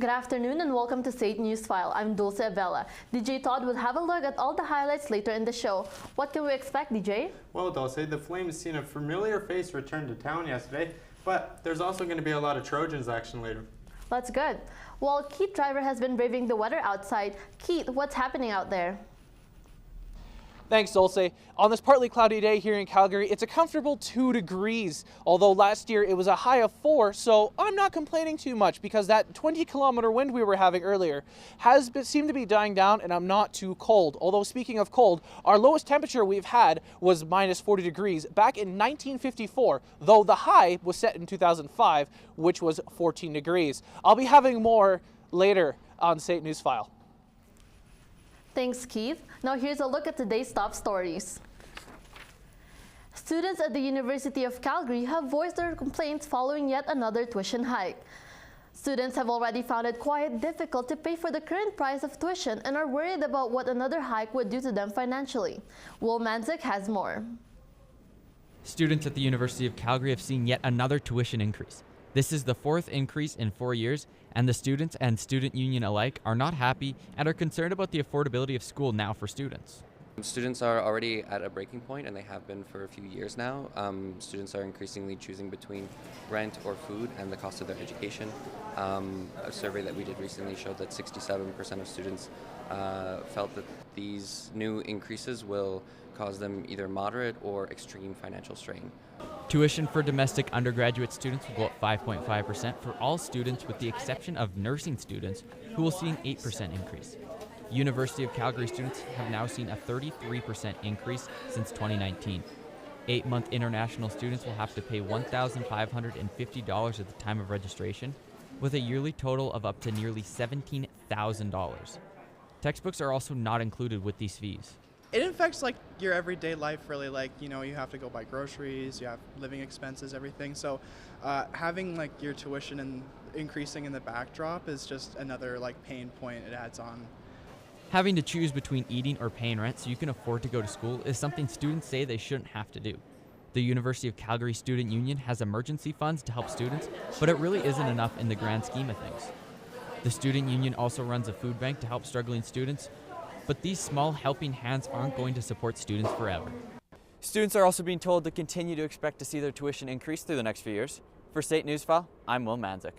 Good afternoon and welcome to SAIT Newsfile. I'm Dulce Avella. DJ Todd will have a look at all the highlights later in the show. What can we expect, DJ? Well, Dulce, the Flames seen a familiar face return to town yesterday, but there's also going to be a lot of Trojans action later. That's good. Well, Keith Driver has been braving the weather outside. Keith, what's happening out there? Thanks, Dulce. On this partly cloudy day here in Calgary, it's a comfortable 2 degrees, although last year it was a high of 4, so I'm not complaining too much because that 20-kilometer wind we were having earlier seemed to be dying down and I'm not too cold. Although speaking of cold, our lowest temperature we've had was minus 40 degrees back in 1954, though the high was set in 2005, which was 14 degrees. I'll be having more later on SAIT Newsfile. Thanks, Keith. Now here's a look at today's top stories. Students at the University of Calgary have voiced their complaints following yet another tuition hike. Students have already found it quite difficult to pay for the current price of tuition and are worried about what another hike would do to them financially. Will Manzik has more. Students at the University of Calgary have seen yet another tuition increase. This is the 4th increase in 4 years, and the students and student union alike are not happy and are concerned about the affordability of school now for students. Students are already at a breaking point, and they have been for a few years now. Students are increasingly choosing between rent or food and the cost of their education. A survey that we did recently showed that 67% of students felt that these new increases will cause them either moderate or extreme financial strain. Tuition for domestic undergraduate students will go up 5.5% for all students with the exception of nursing students, who will see an 8% increase. University of Calgary students have now seen a 33% increase since 2019. 8-month international students will have to pay $1,550 at the time of registration, with a yearly total of up to nearly $17,000. Textbooks are also not included with these fees. It affects like your everyday life, really. Like, you know, you have to go buy groceries, you have living expenses, everything. So having like your tuition and increasing in the backdrop is just another like pain point it adds on. Having to choose between eating or paying rent so you can afford to go to school is something students say they shouldn't have to do. The University of Calgary Student Union has emergency funds to help students, but it really isn't enough in the grand scheme of things. The Student Union also runs a food bank to help struggling students, but these small helping hands aren't going to support students forever. Students are also being told to continue to expect to see their tuition increase through the next few years. For SAIT Newsfile, I'm Will Manzik.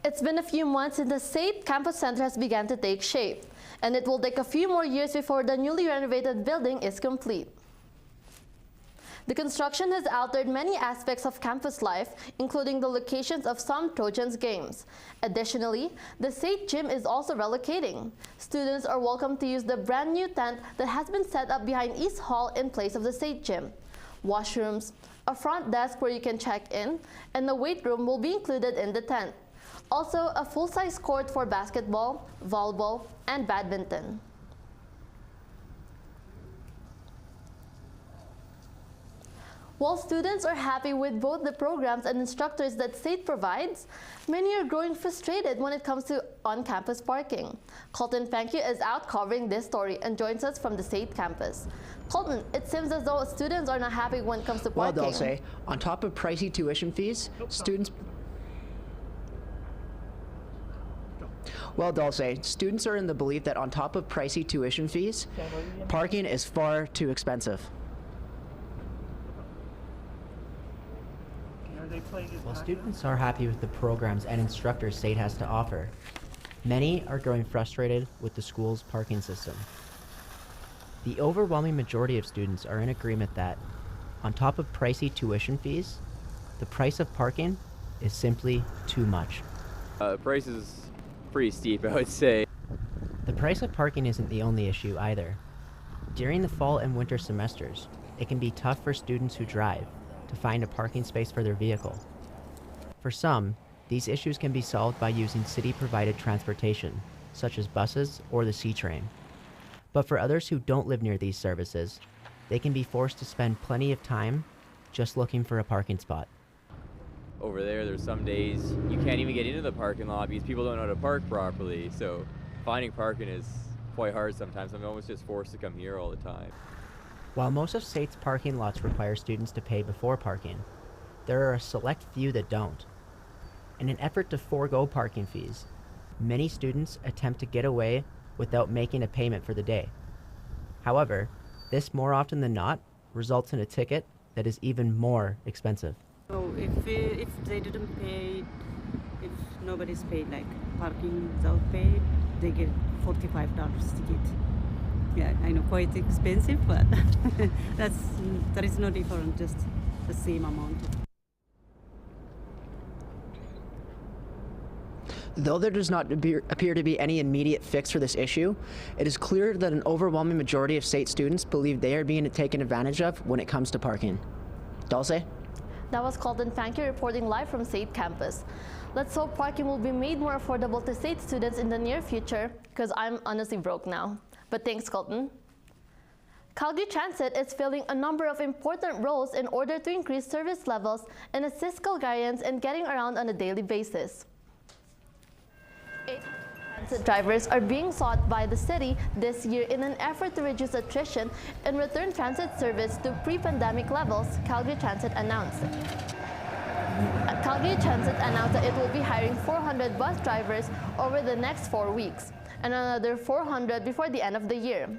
It's been a few months since the SAIT Campus Center has begun to take shape, and it will take a few more years before the newly renovated building is complete. The construction has altered many aspects of campus life, including the locations of some Trojans games. Additionally, the SAIT gym is also relocating. Students are welcome to use the brand new tent that has been set up behind East Hall in place of the SAIT gym. Washrooms, a front desk where you can check in, and a weight room will be included in the tent. Also, a full-size court for basketball, volleyball, and badminton. While students are happy with both the programs and instructors that SAIT provides, many are growing frustrated when it comes to on-campus parking. Colton Pankyu is out covering this story and joins us from the SAIT campus. Colton, it seems as though students are not happy when it comes to parking. Well, Dulce, on top of pricey tuition fees, students are in the belief that on top of pricey tuition fees, parking is far too expensive. While students are happy with the programs and instructors SAIT has to offer, many are growing frustrated with the school's parking system. The overwhelming majority of students are in agreement that, on top of pricey tuition fees, the price of parking is simply too much. The price is pretty steep, I would say. The price of parking isn't the only issue either. During the fall and winter semesters, it can be tough for students who drive to find a parking space for their vehicle. For some, these issues can be solved by using city-provided transportation, such as buses or the C-train. But for others who don't live near these services, they can be forced to spend plenty of time just looking for a parking spot. Over there's some days you can't even get into the parking lot because people don't know how to park properly, so finding parking is quite hard sometimes. I'm almost just forced to come here all the time. While most of SAIT's parking lots require students to pay before parking, there are a select few that don't. In an effort to forego parking fees, many students attempt to get away without making a payment for the day. However, this more often than not results in a ticket that is even more expensive. So if they didn't pay, if nobody's paid, like parking without paid, they get $45 ticket. Yeah, I know, quite expensive, but there is no difference, just the same amount. Though there does not appear to be any immediate fix for this issue, it is clear that an overwhelming majority of SAIT students believe they are being taken advantage of when it comes to parking. Dulce? That was Colton Fanke reporting live from SAIT campus. Let's hope parking will be made more affordable to SAIT students in the near future, because I'm honestly broke now. But thanks, Colton. Calgary Transit is filling a number of important roles in order to increase service levels and assist Calgarians in getting around on a daily basis. Transit drivers are being sought by the city this year in an effort to reduce attrition and return transit service to pre-pandemic levels, Calgary Transit announced. Calgary Transit announced that it will be hiring 400 bus drivers over the next 4 weeks and another 400 before the end of the year.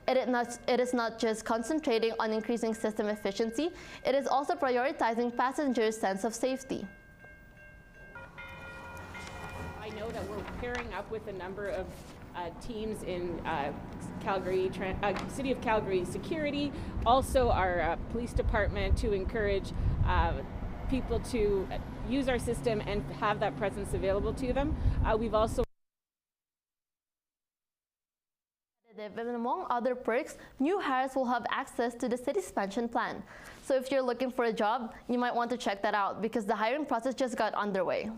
It is not just concentrating on increasing system efficiency, it is also prioritizing passengers' sense of safety. I know that we're pairing up with a number of teams in Calgary, City of Calgary Security, also our police department, to encourage people to use our system and have that presence available to them. We've also And among other perks, new hires will have access to the city's pension plan. So if you're looking for a job, you might want to check that out because the hiring process just got underway.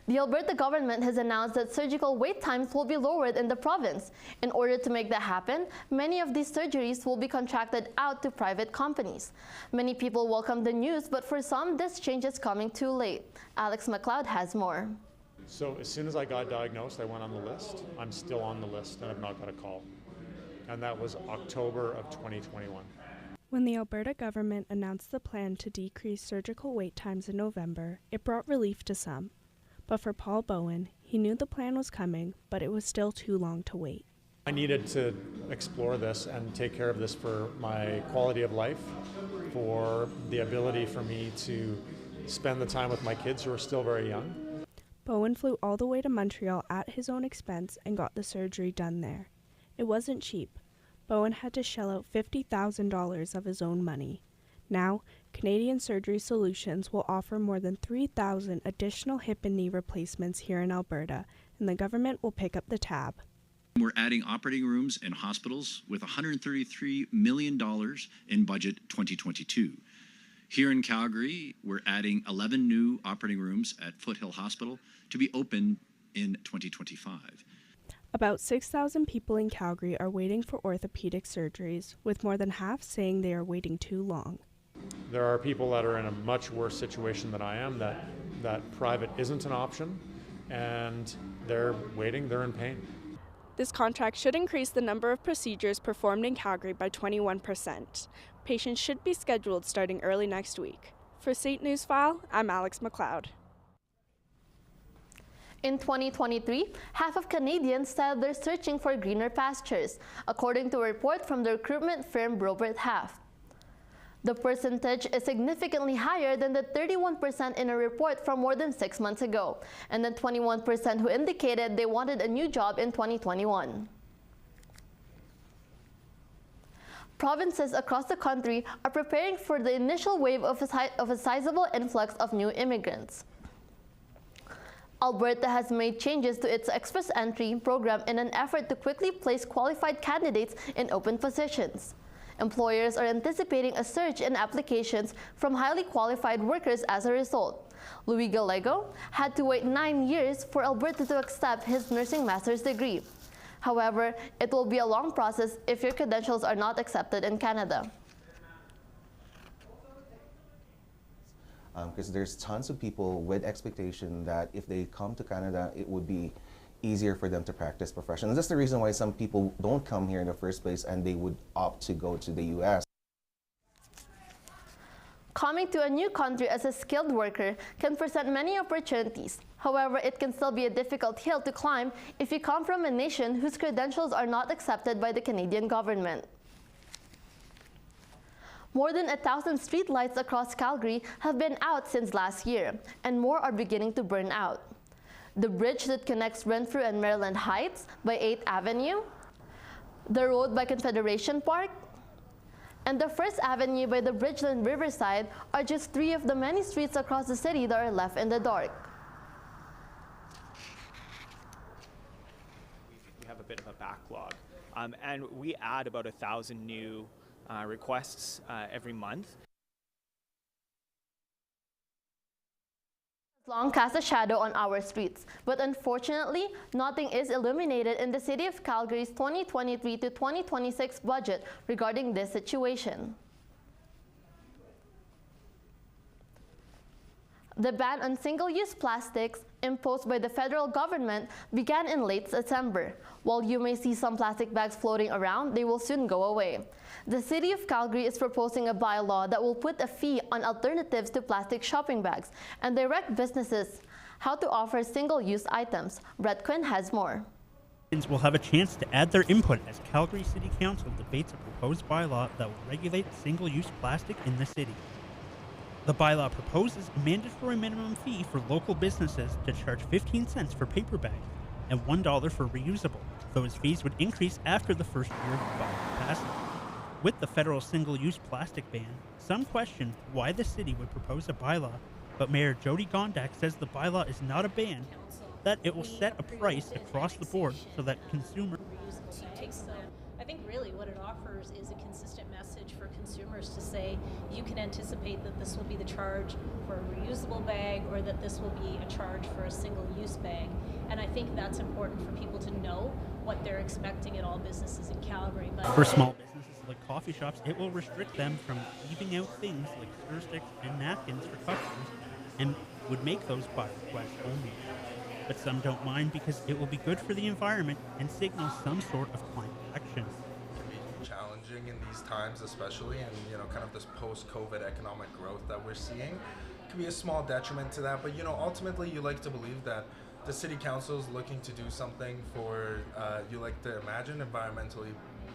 The Alberta government has announced that surgical wait times will be lowered in the province. In order to make that happen, many of these surgeries will be contracted out to private companies. Many people welcome the news, but for some, this change is coming too late. Alex McLeod has more. So as soon as I got diagnosed, I went on the list. I'm still on the list and I've not got a call. And that was October of 2021. When the Alberta government announced the plan to decrease surgical wait times in November, it brought relief to some. But for Paul Bowen, he knew the plan was coming, but it was still too long to wait. I needed to explore this and take care of this for my quality of life, for the ability for me to spend the time with my kids who are still very young. Bowen flew all the way to Montreal at his own expense and got the surgery done there. It wasn't cheap. Bowen had to shell out $50,000 of his own money. Now, Canadian Surgery Solutions will offer more than 3,000 additional hip and knee replacements here in Alberta, and the government will pick up the tab. We're adding operating rooms in hospitals with $133 million in budget 2022. Here in Calgary, we're adding 11 new operating rooms at Foothill Hospital to be open in 2025. About 6,000 people in Calgary are waiting for orthopedic surgeries, with more than half saying they are waiting too long. There are people that are in a much worse situation than I am, that private isn't an option, and they're waiting, they're in pain. This contract should increase the number of procedures performed in Calgary by 21%. Patients should be scheduled starting early next week. For SAIT Newsfile, I'm Alex McLeod. In 2023, half of Canadians said they're searching for greener pastures, according to a report from the recruitment firm Robert Half. The percentage is significantly higher than the 31% in a report from more than 6 months ago, and the 21% who indicated they wanted a new job in 2021. Provinces across the country are preparing for the initial wave of a sizable influx of new immigrants. Alberta has made changes to its Express Entry program in an effort to quickly place qualified candidates in open positions. Employers are anticipating a surge in applications from highly qualified workers as a result. Louis Gallego had to wait 9 years for Alberta to accept his nursing master's degree. However, it will be a long process if your credentials are not accepted in Canada. Because there's tons of people with expectation that if they come to Canada, it would be easier for them to practice profession. And that's the reason why some people don't come here in the first place and they would opt to go to the US. Coming to a new country as a skilled worker can present many opportunities. However, it can still be a difficult hill to climb if you come from a nation whose credentials are not accepted by the Canadian government. More than 1,000 streetlights across Calgary have been out since last year, and more are beginning to burn out. The bridge that connects Renfrew and Maryland Heights by 8th Avenue, the road by Confederation Park, and the First Avenue by the Bridgeland Riverside are just 3 of the many streets across the city that are left in the dark. We have a bit of a backlog, and we add about 1,000 new requests every month. Long cast a shadow on our streets, but unfortunately, nothing is illuminated in the City of Calgary's 2023 to 2026 budget regarding this situation. The ban on single-use plastics imposed by the federal government began in late September. While you may see some plastic bags floating around, they will soon go away. The City of Calgary is proposing a bylaw that will put a fee on alternatives to plastic shopping bags and direct businesses how to offer single-use items. Brett Quinn has more. Will have a chance to add their input as Calgary City Council debates a proposed bylaw that will regulate single-use plastic in the city. The bylaw proposes a mandatory minimum fee for local businesses to charge 15 cents for paper bags and $1 for reusable. Those fees would increase after the first year of bylaw passage. With the federal single-use plastic ban, some question why the city would propose a bylaw, but Mayor Jody Gondak says the bylaw is not a ban, that it will set a price across the board so that consumers... I think really what it offers is a consistent message for consumers to say you can anticipate that this will be the charge for a reusable bag or that this will be a charge for a single-use bag. And I think that's important for people to know what they're expecting at all businesses in Calgary. But for small businesses like coffee shops, it will restrict them from leaving out things like stir sticks and napkins for customers and would make those by request only. But some don't mind because it will be good for the environment and signal some sort of climate action. Challenging in these times, especially, and kind of this post-COVID economic growth that we're seeing, can be a small detriment to that. But ultimately, you like to believe that the city council is looking to do something for you like to imagine environmentally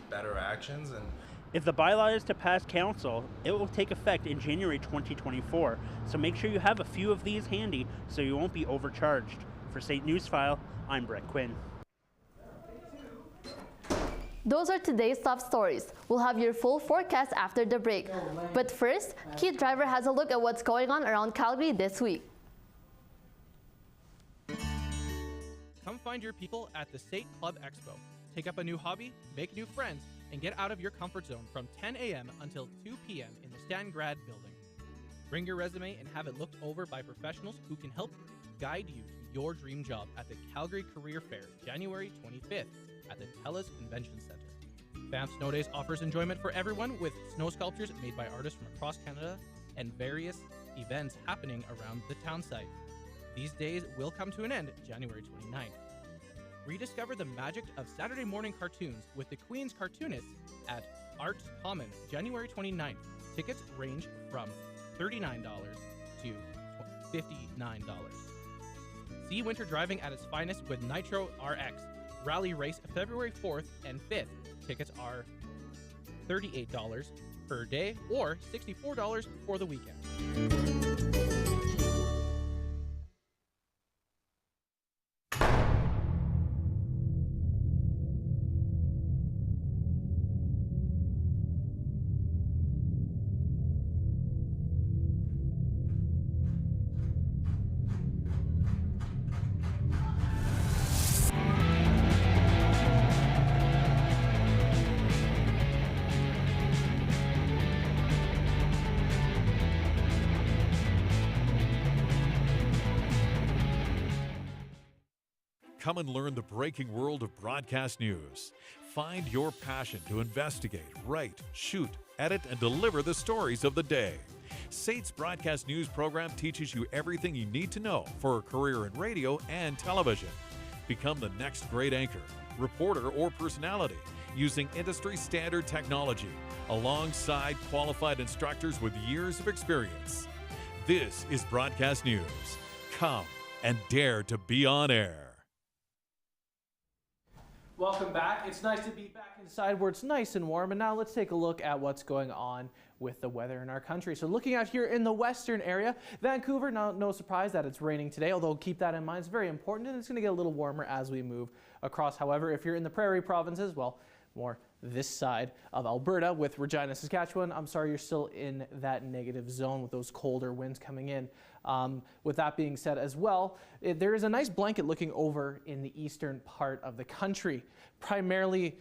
better actions. And if the bylaw is to pass council, it will take effect in January 2024. So make sure you have a few of these handy so you won't be overcharged. For SAIT Newsfile, I'm Brett Quinn. Those are today's top stories. We'll have your full forecast after the break. But first, Keith Driver has a look at what's going on around Calgary this week. Come find your people at the SAIT Club Expo. Take up a new hobby, make new friends, and get out of your comfort zone from 10 a.m. until 2 p.m. in the Stangrad building. Bring your resume and have it looked over by professionals who can help guide you to your dream job at the Calgary Career Fair, January 25th at the TELUS Convention Center. Banff Snow Days offers enjoyment for everyone with snow sculptures made by artists from across Canada and various events happening around the town site. These days will come to an end January 29th. Rediscover the magic of Saturday morning cartoons with the Queen's Cartoonists at Arts Common, January 29th. Tickets range from $39 to $59. See winter driving at its finest with Nitro RX. Rally race February 4th and 5th. Tickets are $38 per day or $64 for the weekend. Come and learn the breaking world of broadcast news. Find your passion to investigate, write, shoot, edit, and deliver the stories of the day. SAIT's broadcast news program teaches you everything you need to know for a career in radio and television. Become the next great anchor, reporter, or personality, using industry standard technology alongside qualified instructors with years of experience. This is Broadcast News. Come and dare to be on air. Welcome back. It's nice to be back inside where it's nice and warm. And now let's take a look at what's going on with the weather in our country. So looking out here in the western area, Vancouver, no surprise that it's raining today, although keep that in mind. It's very important, and it's going to get a little warmer as we move across. However, if you're in the prairie provinces, well, more this side of Alberta with Regina, Saskatchewan, I'm sorry, you're still in that negative zone with those colder winds coming in. With that being said as well, there is a nice blanket looking over in the eastern part of the country, primarily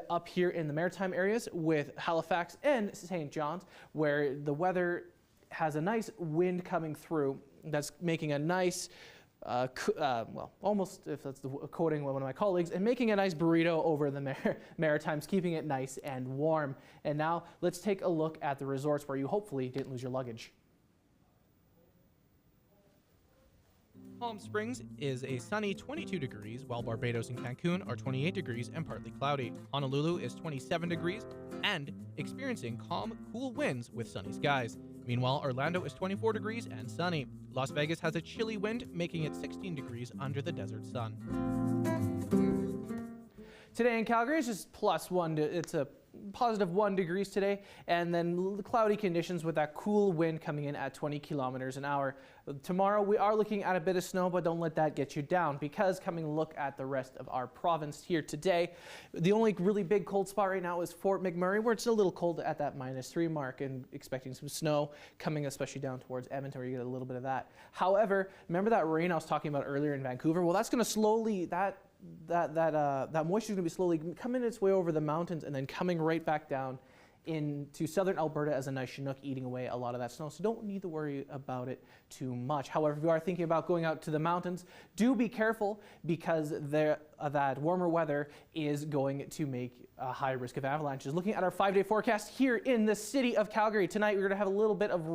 up here in the maritime areas with Halifax and St. John's, where the weather has a nice wind coming through that's making a nice well, almost, if that's quoting one of my colleagues, and making a nice burrito over the Maritimes, keeping it nice and warm. And now let's take a look at the resorts where you hopefully didn't lose your luggage. Palm Springs is a sunny 22 degrees, while Barbados and Cancun are 28 degrees and partly cloudy. Honolulu is 27 degrees and experiencing calm, cool winds with sunny skies. Meanwhile, Orlando is 24 degrees and sunny. Las Vegas has a chilly wind, making it 16 degrees under the desert sun. Today in Calgary, it's just +1. It's a positive 1 degrees today, and then cloudy conditions with that cool wind coming in at 20 kilometers an hour. Tomorrow we are looking at a bit of snow, but don't let that get you down, because coming a look at the rest of our province here today, the only really big cold spot right now is Fort McMurray, where it's a little cold at that -3 mark, and expecting some snow coming especially down towards Edmonton, where you get a little bit of that. However, remember that rain I was talking about earlier in Vancouver? Well, that's going to slowly, that moisture is going to be slowly coming its way over the mountains and then coming right back down into southern Alberta as a nice Chinook, eating away a lot of that snow. So don't need to worry about it too much. However, if you are thinking about going out to the mountains, do be careful, because that warmer weather is going to make a high risk of avalanches. Looking at our 5-day forecast here in the city of Calgary, tonight we're going to have a little bit of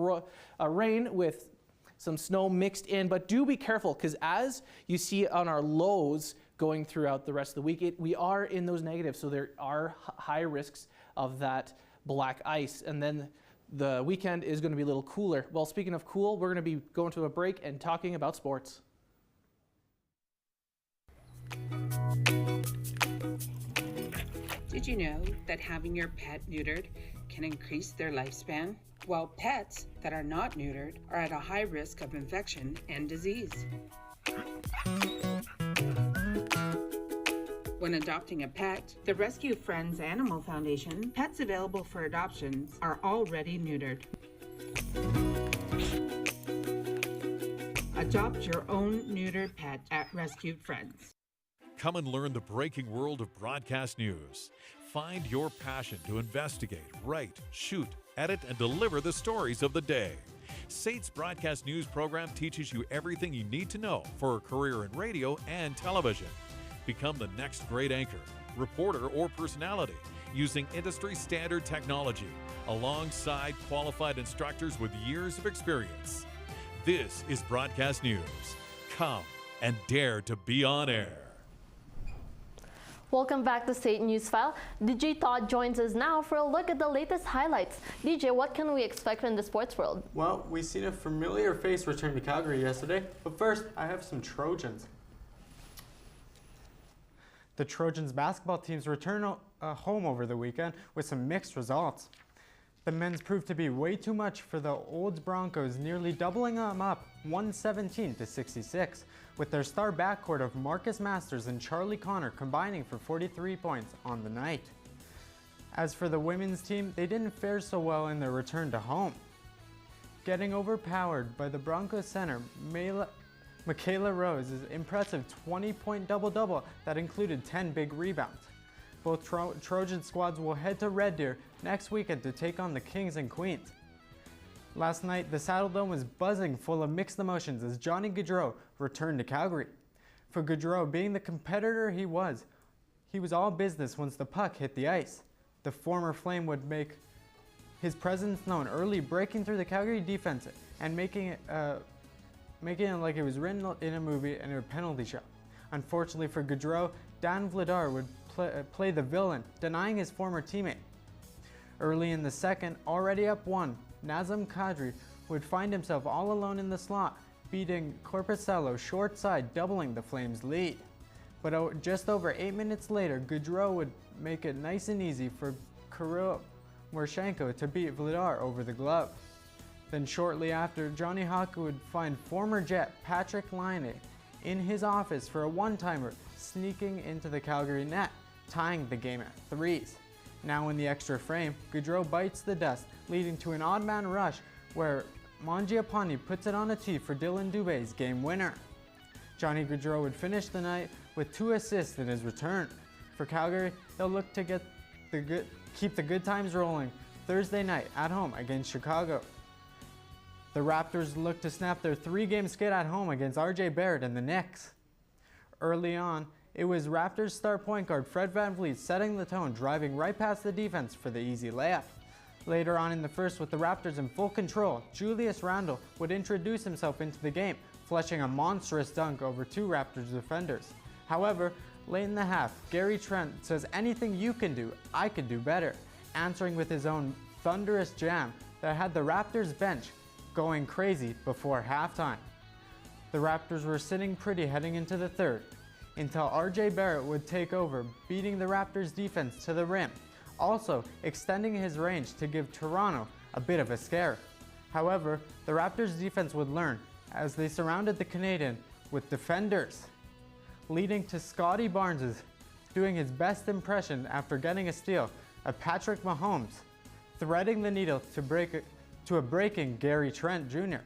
rain with some snow mixed in, but do be careful, because as you see on our lows going throughout the rest of the week, we are in those negatives, so there are high risks of that black ice. And then the weekend is going to be a little cooler. Well, speaking of cool, we're going to be going to a break and talking about sports. Did you know that having your pet neutered can increase their lifespan? While pets that are not neutered are at a high risk of infection and disease. When adopting a pet, the Rescue Friends Animal Foundation pets available for adoptions are already neutered. Adopt your own neutered pet at Rescued Friends. Come and learn the breaking world of broadcast news. Find your passion to investigate, write, shoot, edit, and deliver the stories of the day. SAIT's broadcast news program teaches you everything you need to know for a career in radio and television. Become the next great anchor, reporter, or personality using industry standard technology alongside qualified instructors with years of experience. This is Broadcast News. Come and dare to be on air. Welcome back to SAIT Newsfile. DJ Todd joins us now for a look at the latest highlights. DJ, what can we expect from the sports world? Well, we've seen a familiar face return to Calgary yesterday, but first, I have some Trojans. The Trojans basketball teams return home over the weekend with some mixed results. The men's proved to be way too much for the Olds Broncos, nearly doubling them up 117-66, with their star backcourt of Marcus Masters and Charlie Connor combining for 43 points on the night. As for the women's team, they didn't fare so well in their return to home, getting overpowered by the Broncos center Michaela Rose's impressive 20-point double-double that included 10 big rebounds. Both Trojan squads will head to Red Deer next weekend to take on the Kings and Queens. Last night, the Saddle Dome was buzzing full of mixed emotions as Johnny Gaudreau returned to Calgary. For Gaudreau, being the competitor he was all business once the puck hit the ice. The former Flame would make his presence known early, breaking through the Calgary defense and making it like it was written in a movie and a penalty shot. Unfortunately for Gaudreau, Dan Vladar would play the villain, denying his former teammate. Early in the second, already up 1, Nazem Kadri would find himself all alone in the slot, beating Corpusalo short side, doubling the Flames' lead. But just over 8 minutes later, Gaudreau would make it nice and easy for Kirill Morshenko to beat Vladar over the glove. Then shortly after, Johnny Hockey would find former Jet Patrick Laine in his office for a one-timer, sneaking into the Calgary net, tying the game at 3s. Now in the extra frame, Gaudreau bites the dust, leading to an odd man rush where Mangiapane puts it on a tee for Dylan Dubé's game winner. Johnny Gaudreau would finish the night with 2 assists in his return. For Calgary, they'll look to keep the good times rolling Thursday night at home against Chicago. The Raptors look to snap their 3-game skid at home against RJ Barrett and the Knicks. Early on, it was Raptors star point guard Fred VanVleet setting the tone, driving right past the defense for the easy layup. Later on in the first, with the Raptors in full control, Julius Randle would introduce himself into the game, flushing a monstrous dunk over 2 Raptors defenders. However, late in the half, Gary Trent says, "Anything you can do, I could do better," answering with his own thunderous jam that had the Raptors bench going crazy before halftime. The Raptors were sitting pretty heading into the third, until RJ Barrett would take over, beating the Raptors defense to the rim, also extending his range to give Toronto a bit of a scare. However, the Raptors defense would learn as they surrounded the Canadian with defenders, leading to Scotty Barnes doing his best impression after getting a steal of Patrick Mahomes, threading the needle to a breaking Gary Trent Jr.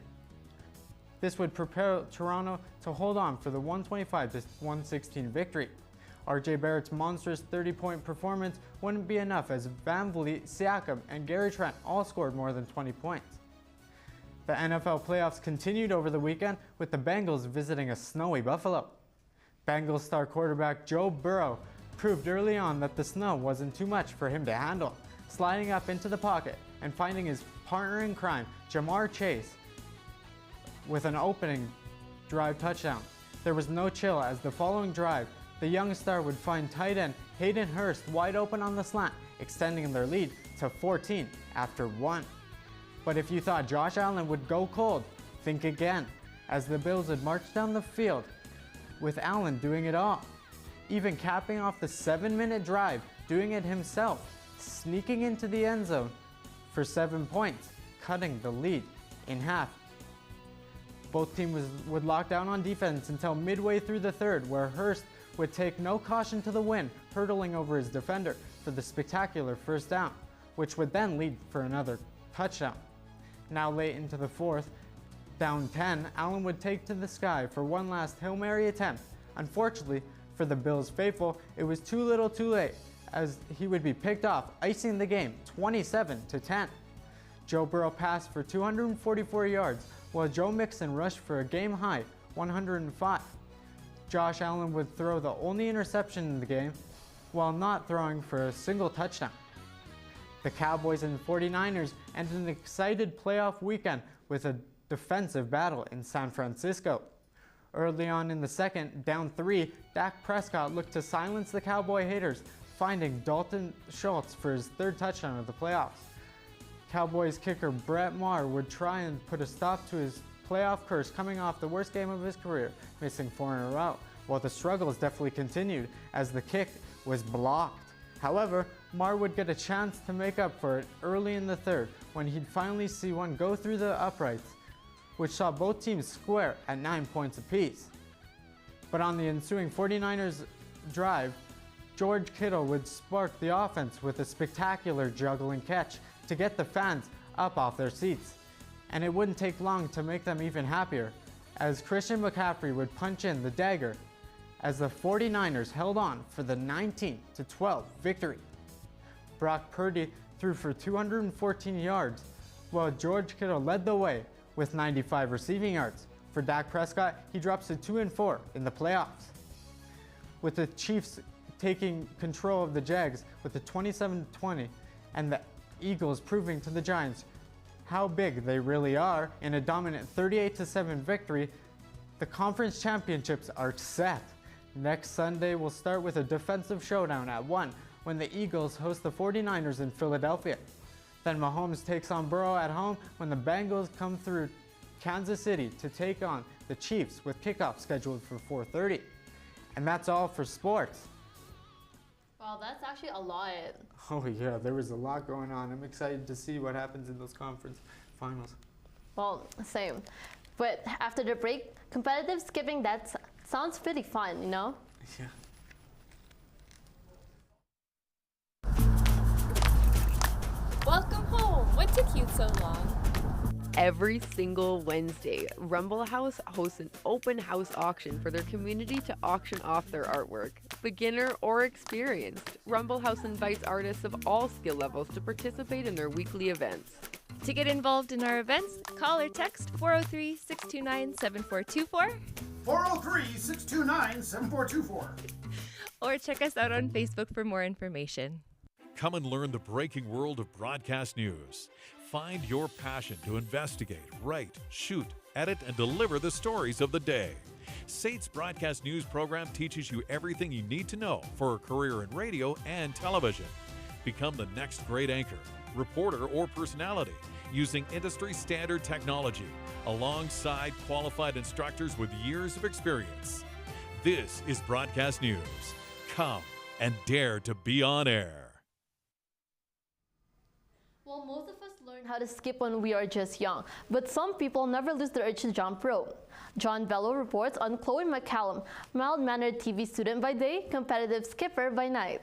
This would prepare Toronto to hold on for the 125-116 victory. RJ Barrett's monstrous 30-point performance wouldn't be enough as VanVleet, Siakam, and Gary Trent all scored more than 20 points. The NFL playoffs continued over the weekend with the Bengals visiting a snowy Buffalo. Bengals star quarterback Joe Burrow proved early on that the snow wasn't too much for him to handle, sliding up into the pocket and finding his partner in crime, Jamar Chase, with an opening drive touchdown. There was no chill as the following drive, the young star would find tight end Hayden Hurst wide open on the slant, extending their lead to 14 after 1. But if you thought Josh Allen would go cold, think again, as the Bills would march down the field with Allen doing it all, even capping off the 7-minute drive, doing it himself, sneaking into the end zone for 7 points, cutting the lead in half. Both teams would lock down on defense until midway through the third, where Hurst would take no caution to the wind, hurtling over his defender for the spectacular first down, which would then lead for another touchdown. Now late into the fourth, down 10, Allen would take to the sky for one last Hail Mary attempt. Unfortunately for the Bills faithful, it was too little too late, as he would be picked off, icing the game 27-10. Joe Burrow passed for 244 yards, while Joe Mixon rushed for a game-high 105. Josh Allen would throw the only interception in the game, while not throwing for a single touchdown. The Cowboys and 49ers ended an excited playoff weekend with a defensive battle in San Francisco. Early on in the second, down 3, Dak Prescott looked to silence the Cowboy haters, finding Dalton Schultz for his 3rd touchdown of the playoffs. Cowboys kicker Brett Maher would try and put a stop to his playoff curse coming off the worst game of his career, missing 4 in a row, while the struggles definitely continued as the kick was blocked. However, Maher would get a chance to make up for it early in the third when he'd finally see one go through the uprights, which saw both teams square at 9 points apiece. But on the ensuing 49ers drive, George Kittle would spark the offense with a spectacular juggling catch to get the fans up off their seats. And it wouldn't take long to make them even happier, as Christian McCaffrey would punch in the dagger as the 49ers held on for the 19-12 victory. Brock Purdy threw for 214 yards, while George Kittle led the way with 95 receiving yards. For Dak Prescott, he drops to 2-4 in the playoffs. With the Chiefs taking control of the Jags with a 27-20, and the Eagles proving to the Giants how big they really are in a dominant 38-7 victory, the conference championships are set. Next Sunday will start with a defensive showdown at 1 when the Eagles host the 49ers in Philadelphia. Then Mahomes takes on Burrow at home when the Bengals come through Kansas City to take on the Chiefs with kickoff scheduled for 4:30. And that's all for sports. Wow, that's actually a lot. Oh yeah, there was a lot going on. I'm excited to see what happens in those conference finals. Well, same. But after the break, competitive skipping, that sounds pretty fun, you know? Yeah. Welcome home. What took you so long? Every single Wednesday, Rumble House hosts an open house auction for their community to auction off their artwork. Beginner or experienced, Rumble House invites artists of all skill levels to participate in their weekly events. To get involved in our events, call or text 403-629-7424. 403-629-7424. Or check us out on Facebook for more information. Come and learn the breaking world of broadcast news. Find your passion to investigate, write, shoot, edit, and deliver the stories of the day. SAIT's broadcast news program teaches you everything you need to know for a career in radio and television. Become the next great anchor, reporter, or personality using industry standard technology alongside qualified instructors with years of experience. This is broadcast news. Come and dare to be on air. Well, most of us learn how to skip when we are just young, but some people never lose the urge to jump rope. John Bello reports on Chloe McCallum, mild-mannered TV student by day, competitive skipper by night.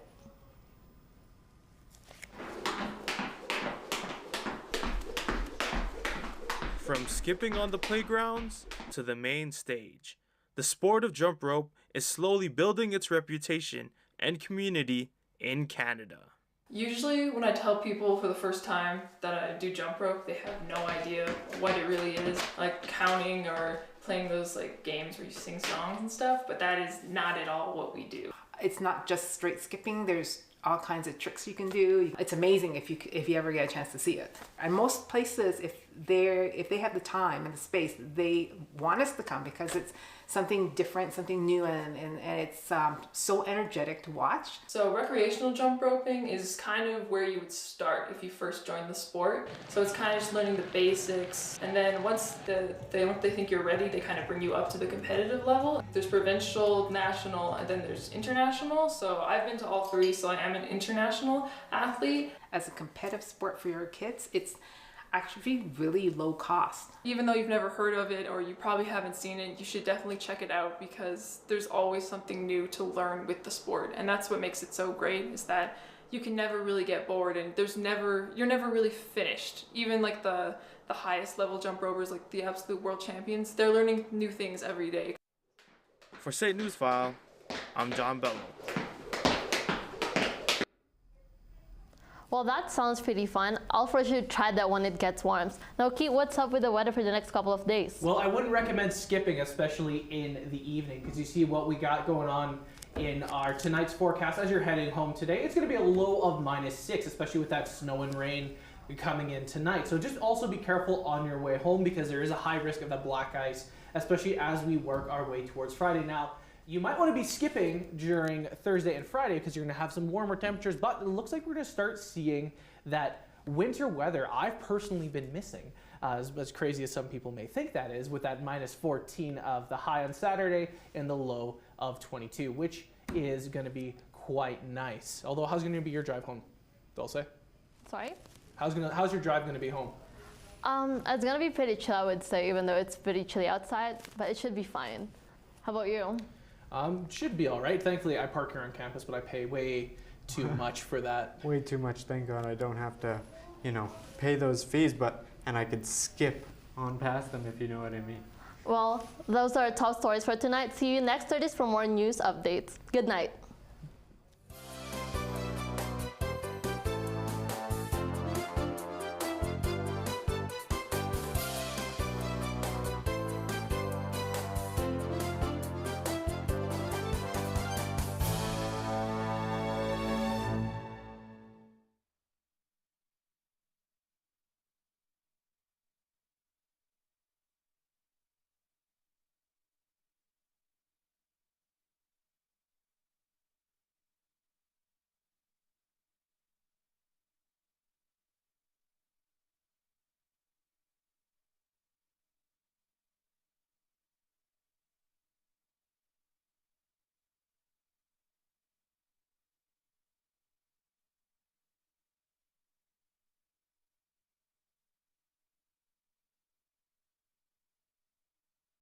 From skipping on the playgrounds to the main stage, the sport of jump rope is slowly building its reputation and community in Canada. Usually when I tell people for the first time that I do jump rope, they have no idea what it really is, like counting or playing those like games where you sing songs and stuff, but that is not at all what we do. It's not just straight skipping, there's all kinds of tricks you can do. It's amazing if you ever get a chance to see it. And most places, if they have the time and the space, they want us to come because it's something different, something new, and it's so energetic to watch. So recreational jump roping is kind of where you would start if you first join the sport. So it's kind of just learning the basics, and then once they think you're ready, they kind of bring you up to the competitive level. There's provincial, national, and then there's international. So I've been to all three, so I am an international athlete. As a competitive sport for your kids, it's actually really low cost. Even though you've never heard of it or you probably haven't seen it, you should definitely check it out because there's always something new to learn with the sport, and that's what makes it so great, is that you can never really get bored, and you're never really finished. Even like the highest level jump ropers, like the absolute world champions, they're learning new things every day. For SAIT Newsfile, I'm John Bello. Well, that sounds pretty fun. I'll for sure try that when it gets warm. Now, Keith, what's up with the weather for the next couple of days? Well, I wouldn't recommend skipping, especially in the evening, because you see what we got going on in our tonight's forecast as you're heading home today. It's going to be a low of -6, especially with that snow and rain coming in tonight. So just also be careful on your way home because there is a high risk of that black ice, especially as we work our way towards Friday. Now, you might want to be skipping during Thursday and Friday because you're going to have some warmer temperatures, but it looks like we're going to start seeing that winter weather I've personally been missing, as crazy as some people may think that is, with that -14 of the high on Saturday and the low of 22, which is going to be quite nice. Although, how's going to be your drive home, Dulce? Sorry? How's your drive going to be home? It's going to be pretty chill, I would say, even though it's pretty chilly outside, but it should be fine. How about you? Should be all right. Thankfully, I park here on campus, but I pay way too much for that. Way too much. Thank God I don't have to, pay those fees, and I could skip on past them, if you know what I mean. Well, those are our top stories for tonight. See you next Thursday for more news updates. Good night.